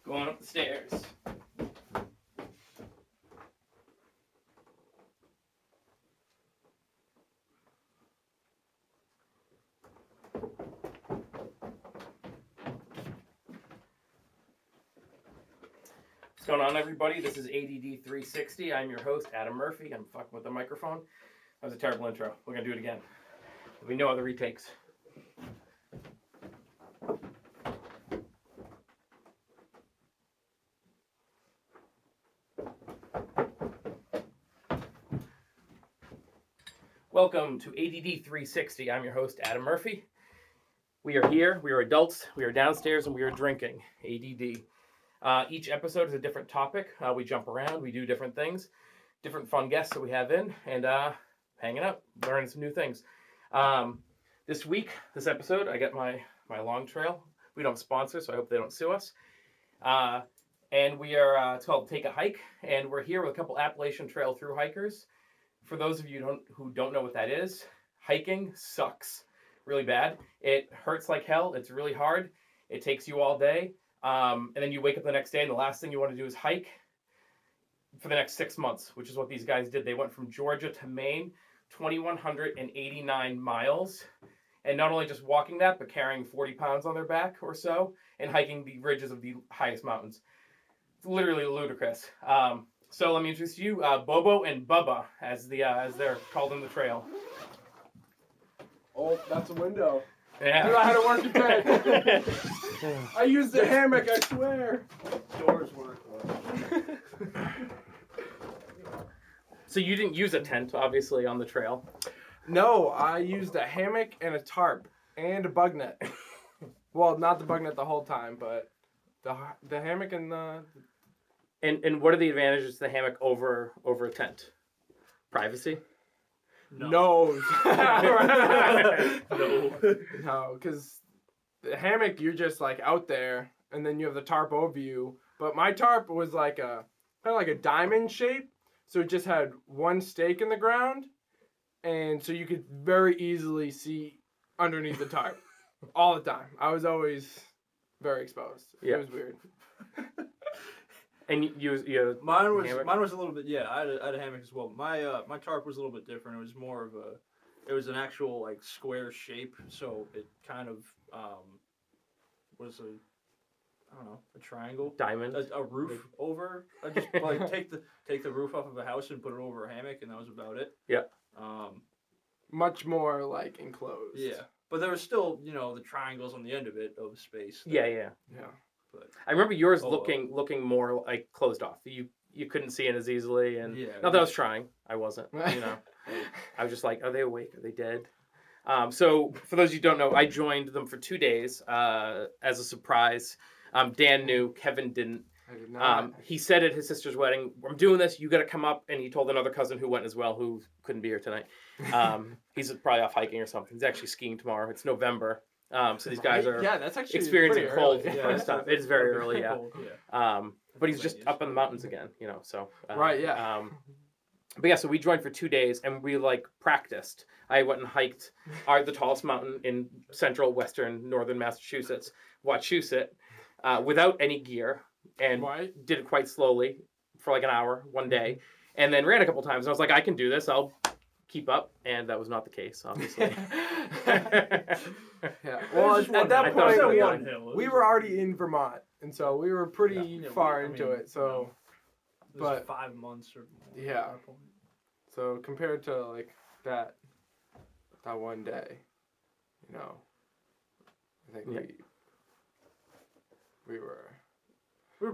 Going up the stairs. What's going on, everybody? This is ADD360. I'm your host, Adam Murphy. I'm fucking with the microphone. That was a terrible intro. We're going to do it again. There'll be no other retakes. Welcome to ADD360. I'm your host, Adam Murphy. We are here. We are adults. We are downstairs, and we are drinking. ADD. Each episode is a different topic. We jump around. We do different things. Different fun guests that we have in. And hanging out. Learning some new things. This week, this episode, I got my long trail. We don't sponsor, so I hope they don't sue us. And we are, it's called Take a Hike. And we're here with a couple Appalachian Trail through hikers. For those of you who don't know what that is, hiking sucks really bad. It hurts like hell. It's really hard. It takes you all day. And then you wake up the next day and the last thing you want to do is hike for the next 6 months, which is what these guys did. They went from Georgia to Maine, 2,189 miles. And not only just walking that, but carrying 40 pounds on their back or so and hiking the ridges of the highest mountains. It's literally ludicrous. So let me introduce you, Bobo and Bubbah, as they're called in the trail. Oh, that's a window. Yeah. Dude, I had to work today. I used the hammock, I swear. Doors work. So you didn't use a tent, obviously, on the trail. No, I used a hammock and a tarp and a bug net. Well, not the bug net the whole time, but the hammock and the... And what are the advantages to the hammock over a tent? Privacy? No. No. No, because the hammock, you're just like out there, and then you have the tarp over you. But my tarp was like kind of like a diamond shape, so it just had one stake in the ground, and so you could very easily see underneath the tarp all the time. I was always very exposed. Yeah. It was weird. And you mine was hammock? Mine was a little bit, yeah. I had a hammock as well. My tarp was a little bit different. It was more of it was an actual like square shape, so it kind of was a triangle, diamond, a roof over. I just like take the roof off of a house and put it over a hammock, and that was about it. Yeah. Much more like enclosed. Yeah, but there was still the triangles on the end of it of space. Yeah. But I remember yours looking more like closed off. You couldn't see it as easily, and not that I was trying. I wasn't. I was just like, are they awake? Are they dead? So for those of you who don't know, I joined them for 2 days as a surprise. Dan knew, Kevin didn't. I did not. He said at his sister's wedding, I'm doing this, you got to come up. And he told another cousin who went as well, who couldn't be here tonight. He's probably off hiking or something. He's actually skiing tomorrow. It's November. So these guys are that's actually experiencing cold for early. the first time. It is very early, yeah. Cold, yeah. But he's just up in the mountains again, so. Right, yeah. But yeah, so we joined for 2 days and we practiced. I went and hiked the tallest mountain in central, western, northern Massachusetts, Wachusett, without any gear and did it quite slowly for like an hour, one day, and then ran a couple times. And I was like, I can do this. I'll keep up. And that was not the case, obviously. Yeah. Well, at that point, we were already already in Vermont, and so we were pretty far into it. So, but 5 months or yeah. At that point. So compared to like that one day, I think we were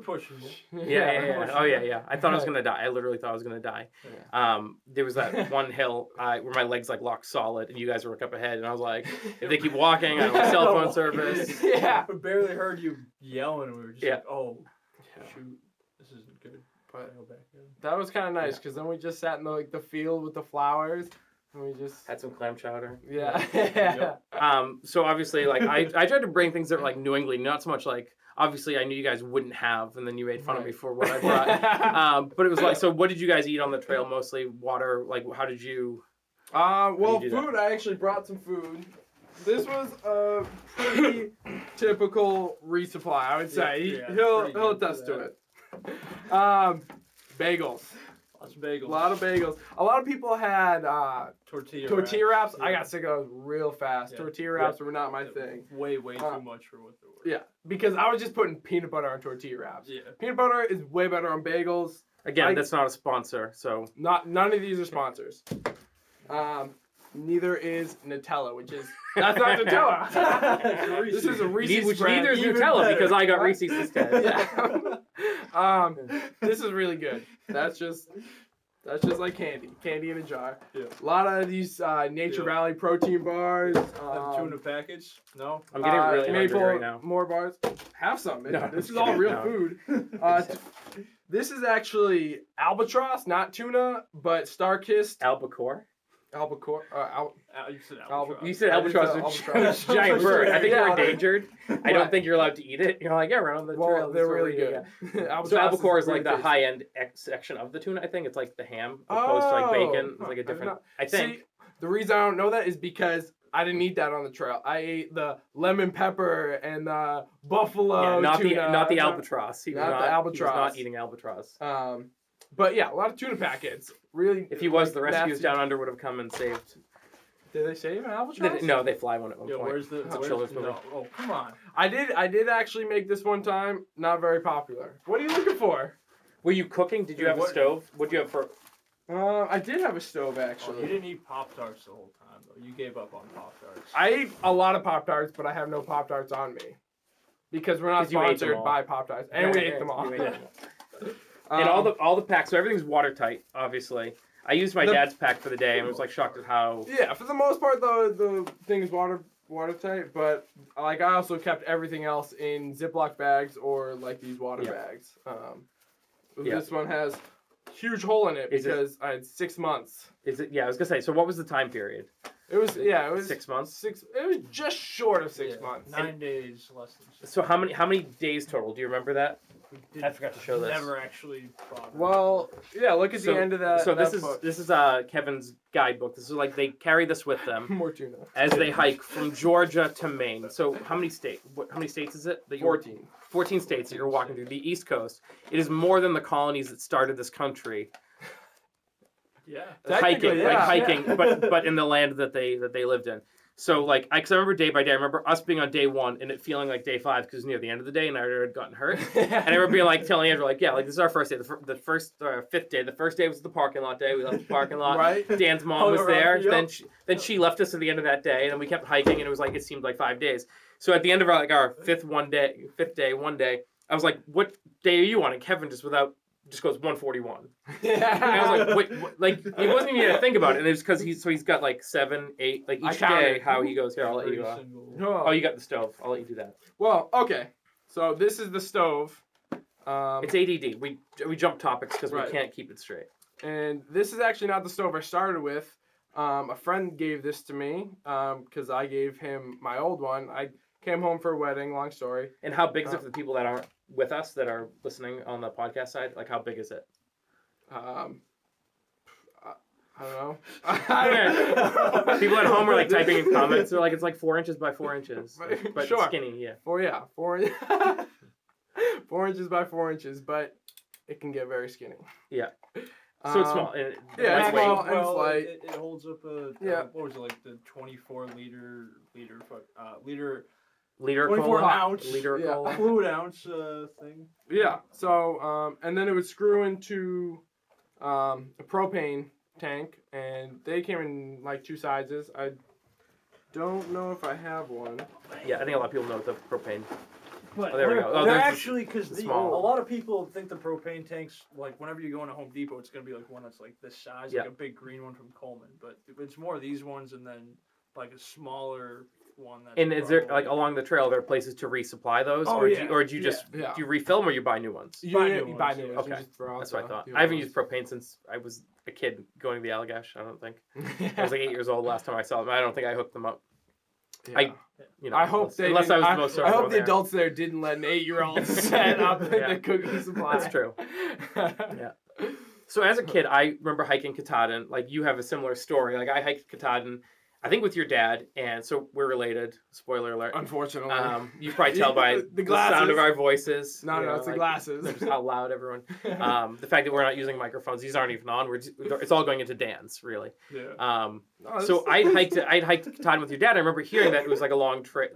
pushing it. Yeah. Oh yeah. I thought I was gonna die. I literally thought I was gonna die. Yeah. There was that one hill where my legs like locked solid, and you guys were up ahead, and I was like, if they keep walking, I don't have cell phone service. Yeah. I barely heard you yelling, and we were just like, oh, shoot, this isn't good. But that was kind of nice because then we just sat in the field with the flowers. And we just had some clam chowder. Yeah. So obviously, like I tried to bring things that were like New England, not so much like. Obviously, I knew you guys wouldn't have, and then you made fun of me for what I brought. But it was like, so what did you guys eat on the trail? Mostly water. Like, how did you? Well, do food. that? I actually brought some food. This was a pretty typical resupply, I would say. He'll attest to it. Bagels. Lots of bagels. A lot of bagels. A lot of people had tortilla wraps. Yeah. I got sick of those real fast. Yeah. Tortilla wraps were not my thing. Way too much for what they were. Yeah, because I was just putting peanut butter on tortilla wraps. Yeah. Peanut butter is way better on bagels. Again, that's not a sponsor, so None of these are sponsors. Neither is Nutella, that's not Nutella. This is a Reese's which brand. neither is even Nutella better. because I got Reese's instead. Yeah. This is really good. That's just like candy in a jar. Yeah. A lot of these Nature Yeah. Valley protein bars. Tuna package? No. I'm getting really hungry maple right now. more bars. Have some. No, This is I'm all kidding. real No. food. This is actually albatross, not tuna, but star-kissed Albacore? albacore. You said Albacore. You said I did albatross, say which is a giant bird. I think Yeah. you're endangered. I don't What? think you're allowed to eat it. You're like, yeah, we're on the trail. Well, This they're is what really we do, good. yeah. Albatross So albacore is like really the tasty. high-end section of the tuna, I think. It's like the ham opposed to like bacon. It's like a different, I think. See, the reason I don't know that is because I didn't eat that on the trail. I ate the lemon pepper and the buffalo Yeah, not tuna. the albatross. He was Not the He was albatross. not eating albatross. But yeah, a lot of tuna packets. Really. If he was, the rescues nasty. down under would have come and saved. Did they save an albatross? No, they fly one at one Yo, point. where's the? It's a where's- children's movie. no. Oh, come on. I did actually make this one time. Not very popular. What are you looking for? Were you cooking? Did you Yeah, have a what- stove? What do you have for? I did have a stove Oh, actually. you didn't eat Pop Tarts the whole time though. You gave up on Pop Tarts. I ate a lot of Pop Tarts, but I have no Pop Tarts on me because we're not 'Cause you ate them sponsored all. by Pop Tarts, and we ate them all. You ate them all. And all the packs, so everything's watertight, obviously. I used my dad's pack for the day and was like shocked at how. Yeah, for the most part, the thing is watertight, but like I also kept everything else in Ziploc bags or like these water bags. Yeah. This one has huge hole in it Is it- because I had 6 months. Is it? Yeah, I was gonna say. So what was the time period? It was 6 months. It was just short of 6 Yeah, months. 9 days less than 6. So how many days total? Do you remember that? We I forgot to show this. Never actually thought. Well, yeah. Look at the end of that. So that this book. is Kevin's guidebook. This is like they carry this with them More tuna. as they hike from Georgia to Maine. So how many states is it that you're 14. 14 states that you're walking through the East Coast. It is more than the colonies that started this country. Yeah. Technically, hiking, yeah. but in the land that they lived in. So like, cause I remember day by day. I remember us being on day 1 and it feeling like day 5 because near the end of the day and I already had gotten hurt. And I remember being like telling Andrew like, yeah, like this is our first day. The first 5th day. The first day was the parking lot day. We left the parking lot. Right. Dan's mom Hung was around, there. yep. Then she left us at the end of that day, and then we kept hiking, and it was like it seemed like 5 days. So at the end of our 5th day, one day, I was like, "What day are you on?" And Kevin just goes 141. And I was like, "Wait, like he wasn't even gonna think about it." And it's because he's got like 7, 8, like I each counted. day how he goes. Here, I'll let you. Every single- Oh, you got the stove. I'll let you do that. Well, okay. So this is the stove. It's ADD. We jump topics because Right. we can't keep it straight. And this is actually not the stove I started with. A friend gave this to me because I gave him my old one. I came home for a wedding, long story. And how big is it for the people that aren't with us that are listening on the podcast side? Like, how big is it? I don't know. People at home are like typing in comments. They're like, it's like 4 inches by 4 inches, but Sure. skinny. Yeah. 4 inches by 4 inches, but it can get very skinny. Yeah. So it's small. And yeah, it's lightweight. small. and it's light. It holds up a Yeah. what was it like the 24 liter Liter 24 cola. ounce Liter Yeah. cola. fluid ounce thing. Yeah. So and then it would screw into a propane tank, and they came in like 2 sizes. I don't know if I have one. Yeah, I think a lot of people know the propane. But Oh, there we go. Oh, they're there's the- actually because the a small. lot of people think the propane tanks like whenever you go into Home Depot, it's gonna be like one that's like this size, Yeah. like a big green one from Coleman. But it's more of these ones, and then like a smaller one. That's And is there probably- like along the trail there are places to resupply those, Oh, or yeah. do you just Yeah. do you refill them or you buy new ones? You Buy buy new new ones, ones. yeah. You Okay. just throw out That's what I the thought. old I haven't ones. used propane since I was a kid going to the Allagash. I don't think I was like 8 years old last time I saw them. I don't think I hooked them up. Yeah. You know, I hope they unless I didn't- was the most I hope sober the there. adults there didn't let an 8-year-old set up Yeah. the cooking supply. That's true. Yeah. So as a kid, I remember hiking Katahdin. Like you have a similar story. Like I hiked Katahdin. I think with your dad, and so we're related. Spoiler alert. Unfortunately. You probably tell by The the sound of glasses. our voices. No, you know, it's the like, glasses. Just how loud everyone. The fact that we're not using microphones; these aren't even on. It's all going into Dan's, really. Yeah. So I'd hiked Katahdin with your dad. I remember hearing that it was like a long trail,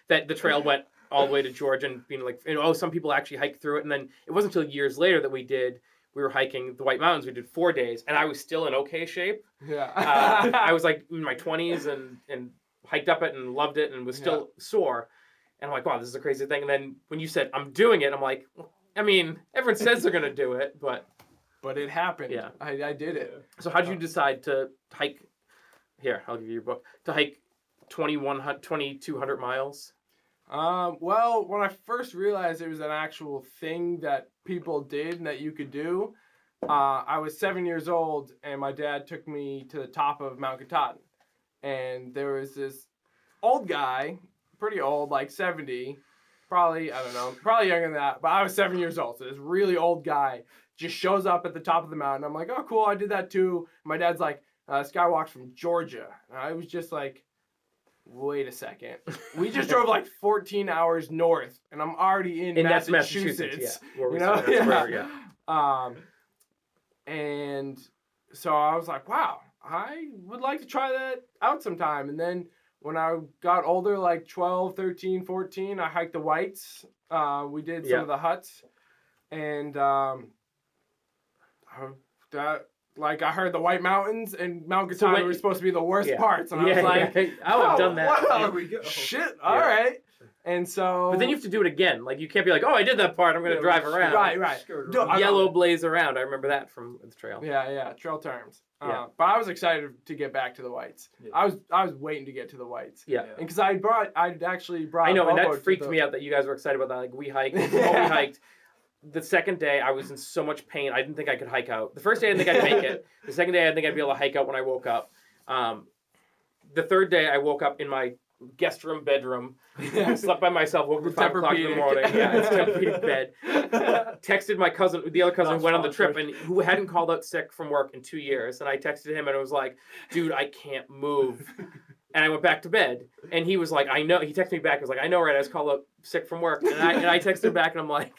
that the trail went all the way to Georgia, and being like, some people actually hiked through it. And then it wasn't until years later that we were hiking the White Mountains. We did 4 days, and I was still in okay shape. Yeah. I was like in my 20s and hiked up it and loved it and was still sore. And I'm like, wow, this is a crazy thing. And then when you said, I'm doing it, I'm like, I mean, everyone says they're going to do it, but it happened. Yeah. I did it. So how did you decide to hike? Here, I'll give you your book. To hike 2,200 miles? Well, when I first realized it was an actual thing that people did and that you could do, I was 7 years old, and my dad took me to the top of Mount Katahdin. And there was this old guy, pretty old, like 70, probably, I don't know, probably younger than that, but I was 7 years old, so this really old guy just shows up at the top of the mountain. I'm like, oh, cool, I did that too. My dad's like, this guy walks from Georgia. And I was just like, wait a second. We just drove like 14 hours north, and I'm already in Massachusetts. Yeah. You know? Yeah. And so I was like, wow, I would like to try that out sometime. And then when I got older, like 12, 13, 14, I hiked the Whites. We did some of the huts. And I heard the White Mountains and Mount Katahdin were supposed to be the worst parts. And I was like, I would have done that. Wow, There we go. shit, all right. And so... But then you have to do it again. Like, you can't be like, oh, I did that part, I'm going to drive around. Right. Yellow blaze around. I remember that from the trail. Yeah, trail terms. Yeah. But I was excited to get back to the Whites. Yeah. I was waiting to get to the Whites. Yeah. And because I'd actually brought I know, and Bobo that freaked me out that you guys were excited about that. Like, we hiked. The second day, I was in so much pain, I didn't think I could hike out. The first day, I didn't think I'd make it. The second day, I didn't think I'd be able to hike out when I woke up. The third day, I woke up in my guest room bedroom, slept by myself, woke up at 5 o'clock in the morning. Yeah, it's Tempur-Pedic bed. Texted my cousin, the other cousin who went on the trip, and who hadn't called out sick from work in 2 years. And I texted him, and it was like, dude, I can't move. And I went back to bed, and he was like, I know. He texted me back. He was like, I know, right? I was called out sick from work. And I texted him back, and I'm like,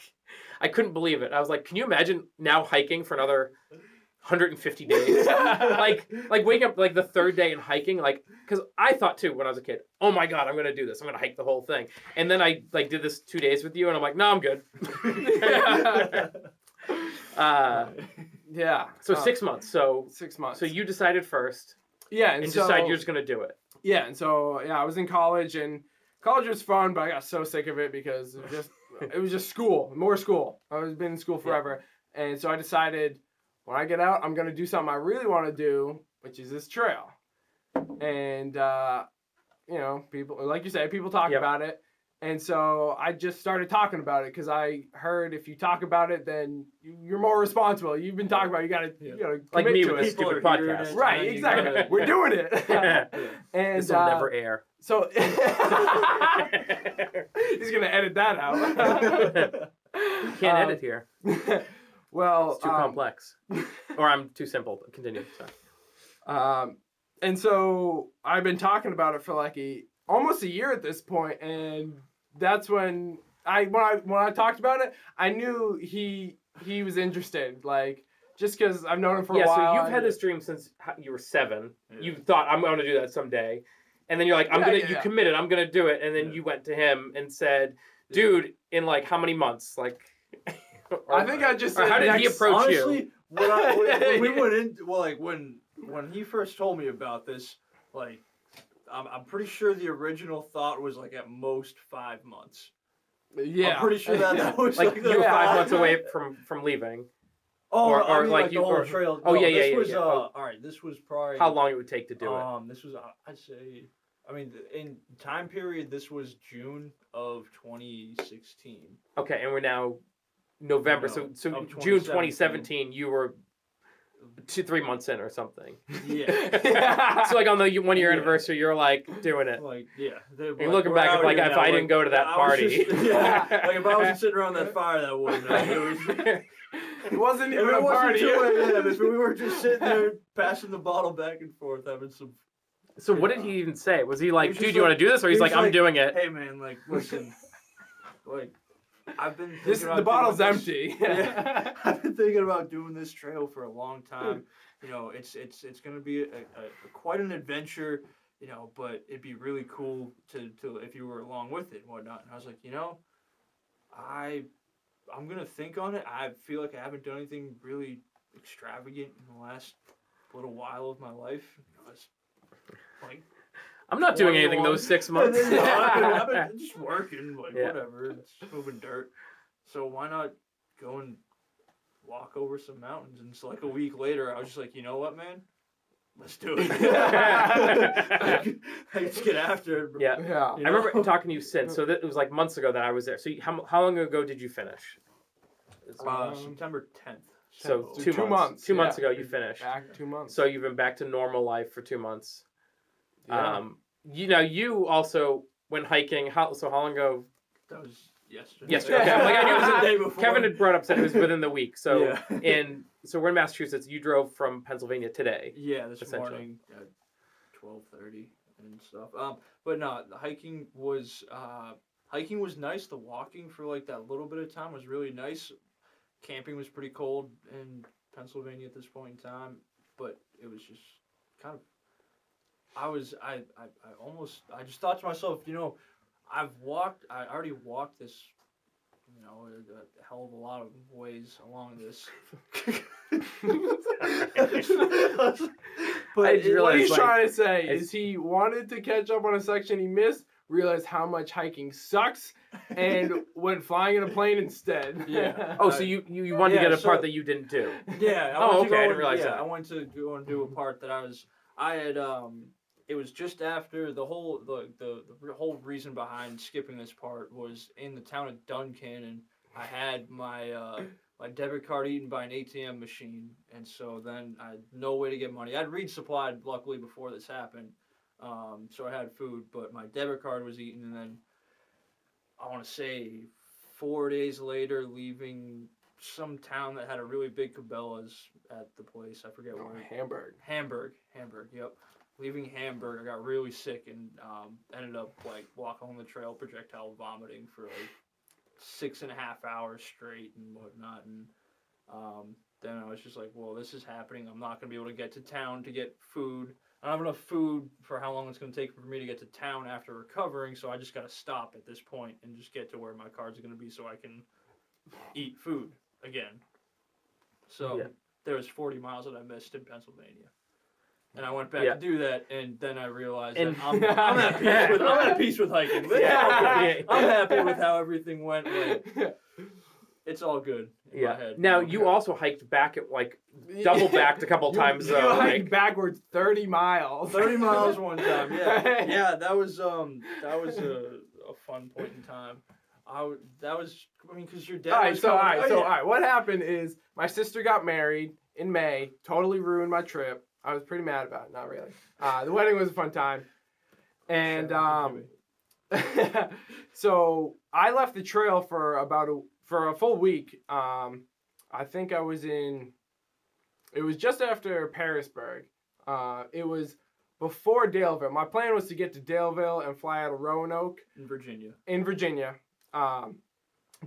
I couldn't believe it. I was like, can you imagine now hiking for another 150 days? like waking up like the third day and hiking, like, because I thought too when I was a kid, oh my god, I'm gonna do this. I'm gonna hike the whole thing. And then I like did this 2 days with you, and I'm like, no, I'm good. So 6 months. So 6 months. So you decided first. Yeah, and decided you're just gonna do it. Yeah, and so I was in college, and college was fun, but I got so sick of it because it was just school, more school. I've been in school forever, and so I decided when I get out, I'm gonna do something I really want to do, which is this trail. And people, like you said, people talk about it, and so I just started talking about it because I heard if you talk about it, then you're more responsible. You've been talking about it, you gotta like commit me to with it. a stupid podcast. Right, exactly. We're doing it. And this will never air. So he's gonna edit that out. You can't edit here. Well, it's too complex, or I'm too simple. Continue. Sorry. And so I've been talking about it for like almost a year at this point, and that's when I talked about it, I knew he was interested, like just because I've known him for a while. Yeah, so you've had this dream since you were 7. Yeah. You thought I'm going to do that someday, and then you're like, you committed, I'm gonna do it, and then you went to him and said, dude, in like how many months, like. I think I just. Or how did he approach you? When we went in, when he first told me about this, like, I'm pretty sure the original thought was like at most 5 months. Yeah, I'm pretty sure that was like you were 5 months away from leaving. Oh, or like the whole trail. Oh, no, yeah. All right, this was probably how long it would take to do it. This was I'd say. I mean, in time period, this was June of 2016. Okay, and we're now November, so June 2017, you were 2-3 months in or something. Yeah. So like on the 1 year anniversary, you're like doing it. Like you're looking back, like if I didn't go to that party. Like if I wasn't sitting around that fire that one night, it wasn't even a party. We were just sitting there passing the bottle back and forth, having some So what did he even say? Was he like, He was dude, just you want like- to do this? Or he he's was like, I'm like, doing it. Hey man, like listen, like I've been thinking This about the bottle's doing this- empty. Yeah, I've been thinking about doing this trail for a long time. You know, it's gonna be a quite an adventure. You know, but it'd be really cool to if you were along with it and whatnot. And I was like, you know, I'm gonna think on it. I feel like I haven't done anything really extravagant in the last little while of my life. I was like, I'm not doing anything 21. those 6 months. And then, I've been just working, like Yeah. whatever, just moving dirt. So why not go and walk over some mountains? And so like a week later, I was just like, you know what, man? Let's do it. Let's get after it. Yeah. Yeah. You I know? remember talking to you since. So that it was like months ago that I was there. So how long ago did you finish? September 10th. So So 2 months. 2 months yeah. ago you finished. Back 2 months. So you've been back to normal life for 2 months. Yeah. You know, you also went hiking. How long ago? That was yesterday. Yesterday. Okay. Like, I knew it was the a- day before. Kevin had brought up said it was within the week. So yeah. so we're in Massachusetts. You drove from Pennsylvania today. Yeah, this Essentially. morning at 12:30 and stuff. But no, the hiking was nice. The walking for like that little bit of time was really nice. Camping was pretty cold in Pennsylvania at this point in time, but it was just kind of. I just thought to myself, you know, I already walked this, you know, a hell of a lot of ways along this. I What realized, he's like, trying to say it's- is he wanted to catch up on a section he missed, realized how much hiking sucks, and went flying in a plane instead. Yeah. Oh, so you wanted to yeah, get a so- part that you didn't do. Yeah. Oh, went to okay, I go didn't realize yeah, that. I went to go and do a part that I had. It was just after the whole reason behind skipping this part was in the town of Duncannon. I had my my debit card eaten by an ATM machine, and so then I had no way to get money. I'd resupplied luckily before this happened, so I had food, but my debit card was eaten, and then I want to say 4 days later, leaving some town that had a really big Cabela's at the place. I forget where. Hamburg. Hamburg. Yep. Leaving Hamburg, I got really sick and ended up like walking on the trail, projectile vomiting for like 6.5 hours straight and whatnot. And then I was just like, well, this is happening. I'm not gonna be able to get to town to get food. I don't have enough food for how long it's gonna take for me to get to town after recovering. So I just gotta stop at this point and just get to where my cards are gonna be so I can eat food again. So Yeah. there was 40 miles that I missed in Pennsylvania. And I went back Yeah. to do that, and then I realized And- that I'm at peace with hiking. But Yeah. I'm happy with how everything went. Like, it's all good in my Yeah. head. Now you also hiked back at like double backed a couple times You though. hiked Like, backwards 30 miles. 30 miles one time. Yeah, yeah, that was a fun point in time. Because your dad. All right, was so coming- what happened is my sister got married in May, totally ruined my trip. I was pretty mad about it, not really. The wedding was a fun time. And so I left the trail for a full week. I think it was just after Parisburg. It was before Daleville. My plan was to get to Daleville and fly out of Roanoke in Virginia. in Virginia.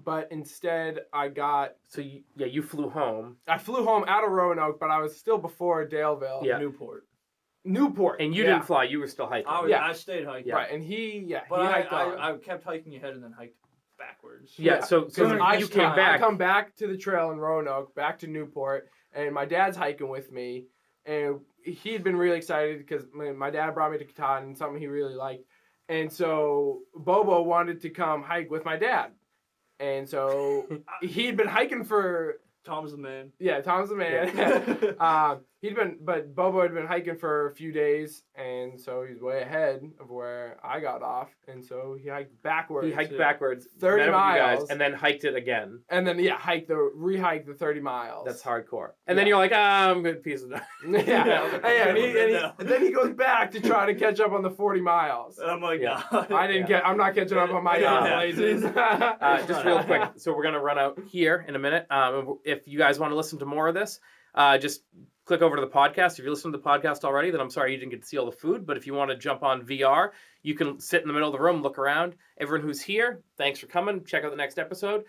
But instead I got so you flew home I flew home out of Roanoke, but I was still before Daleville. Yeah. Newport. Newport. and you yeah. didn't fly. You were still hiking. I stayed hiking. Right, and he But hiked on. I kept hiking ahead and then hiked backwards. Yeah. So I you came I back. come back to the trail in Roanoke, back to Newport, and my dad's hiking with me, and he'd been really excited because my dad brought me to Katahdin, something he really liked, and so Bobo wanted to come hike with my dad, and so he'd been hiking for. Tom's the man. Yeah, Tom's the man. But Bobo had been hiking for a few days, and so he's way ahead of where I got off, and so he hiked backwards. He hiked backwards, 30 met up with you guys, miles. and then hiked it again. And then rehiked the 30 miles. That's hardcore. And then Yeah. you're like, I'm good piece of Yeah, and then he goes back to try to catch up on the 40 miles. And I'm like, Yeah. nah. I'm not catching up on my Yeah. blazes. Just real quick, so we're gonna run out here in a minute. If you guys want to listen to more of this, just click over to the podcast. If you listen to the podcast already, then I'm sorry you didn't get to see all the food. But if you want to jump on VR, you can sit in the middle of the room, look around. Everyone who's here, thanks for coming. Check out the next episode.